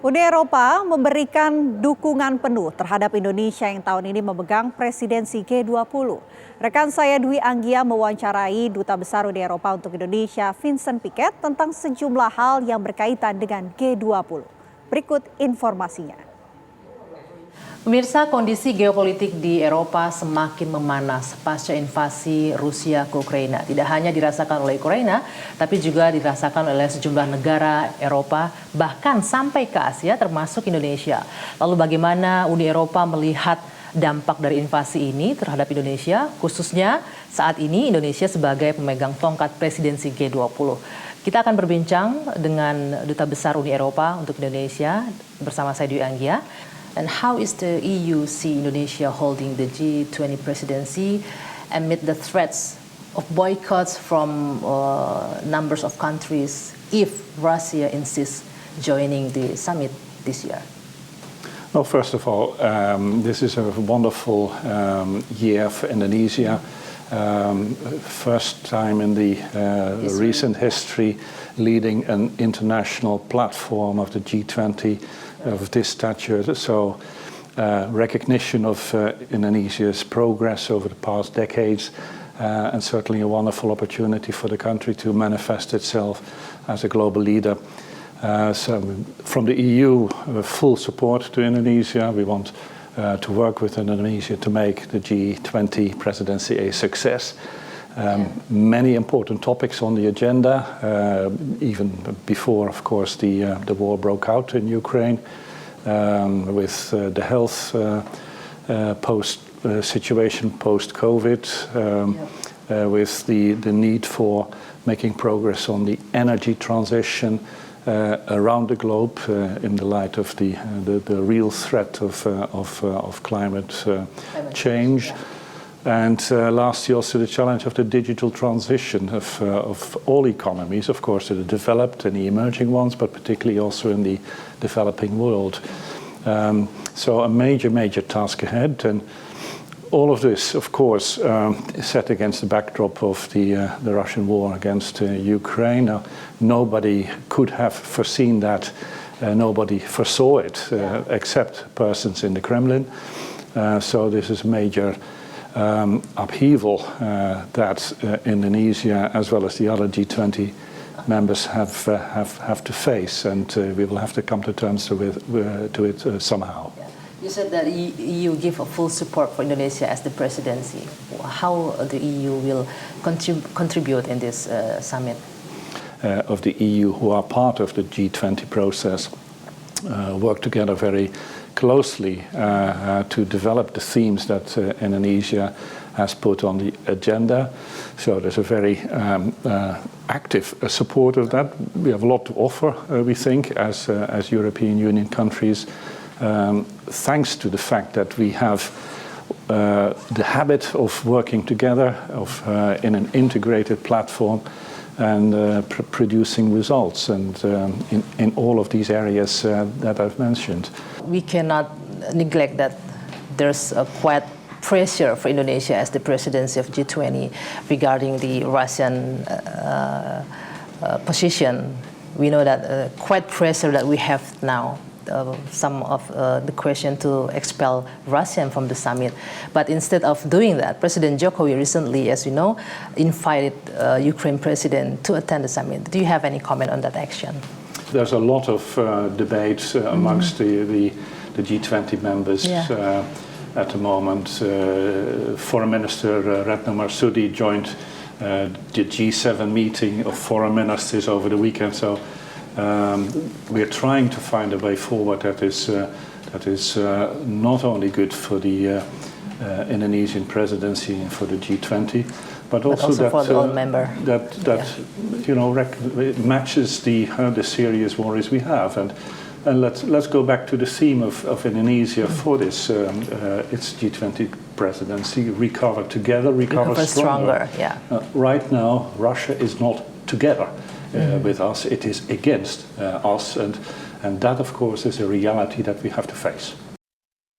Uni Eropa memberikan dukungan penuh terhadap Indonesia yang tahun ini memegang presidensi G20. Rekan saya Dwi Anggia mewawancarai Duta Besar Uni Eropa untuk Indonesia, Vincent Piket, tentang sejumlah hal yang berkaitan dengan G20. Berikut informasinya. Pemirsa, kondisi geopolitik di Eropa semakin memanas pasca invasi Rusia ke Ukraina. Tidak hanya dirasakan oleh Ukraina, tapi juga dirasakan oleh sejumlah negara Eropa, bahkan sampai ke Asia termasuk Indonesia. Lalu bagaimana Uni Eropa melihat dampak dari invasi ini terhadap Indonesia, khususnya saat ini Indonesia sebagai pemegang tongkat presidensi G20. Kita akan berbincang dengan Duta Besar Uni Eropa untuk Indonesia bersama saya Dwi Anggia. And how is the EU see Indonesia holding the G20 presidency amid the threats of boycotts from numbers of countries if Russia insists joining the summit this year? Well, first of all, this is a wonderful year for Indonesia. First time in the recent history leading an international platform of the G20 of this stature. So recognition of Indonesia's progress over the past decades and certainly a wonderful opportunity for the country to manifest itself as a global leader. So from the EU, full support to Indonesia. We want to work with Indonesia to make the G20 presidency a success. Many important topics on the agenda, even before, of course, the war broke out in Ukraine, with the health situation post-COVID, with the need for making progress on the energy transition around the globe in the light of the real threat of climate change. And lastly, also the challenge of the digital transition of all economies, of course, the developed and the emerging ones, but particularly also in the developing world. So a major task ahead. And all of this, of course, is set against the backdrop of the Russian war against Ukraine. Now, nobody could have foreseen that. Nobody foresaw it, except persons in the Kremlin. So this is a major upheaval that Indonesia, as well as the other G20 members, have to face, and we will have to come to terms to it somehow. You said that EU give a full support for Indonesia as the presidency. How the EU will contribute in this summit? Of the EU, who are part of the G20 process, work together very closely to develop the themes that Indonesia has put on the agenda. So there's a very active support of that. We have a lot to offer, we think, as European Union countries, thanks to the fact that we have the habit of working together in an integrated platform and producing results, and in all of these areas that I've mentioned. We cannot neglect that there's a quite pressure for Indonesia as the presidency of G20 regarding the Russian position. We know that quite pressure that we have now. Some of the question to expel Russia from the summit. But instead of doing that, President Jokowi recently, as you know, invited Ukraine president to attend the summit. Do you have any comment on that action? There's a lot of debate amongst the G20 members at the moment. Foreign Minister Retno Marsudi joined the G7 meeting of foreign ministers over the weekend. So we are trying to find a way forward that is not only good for the Indonesian presidency and for the G20, but also that for the old member. It matches the serious worries we have. And let's go back to the theme of Indonesia for this its G20 presidency: recover together, recover stronger. Right now, Russia is not together with us; it is against us, and that, of course, is a reality that we have to face.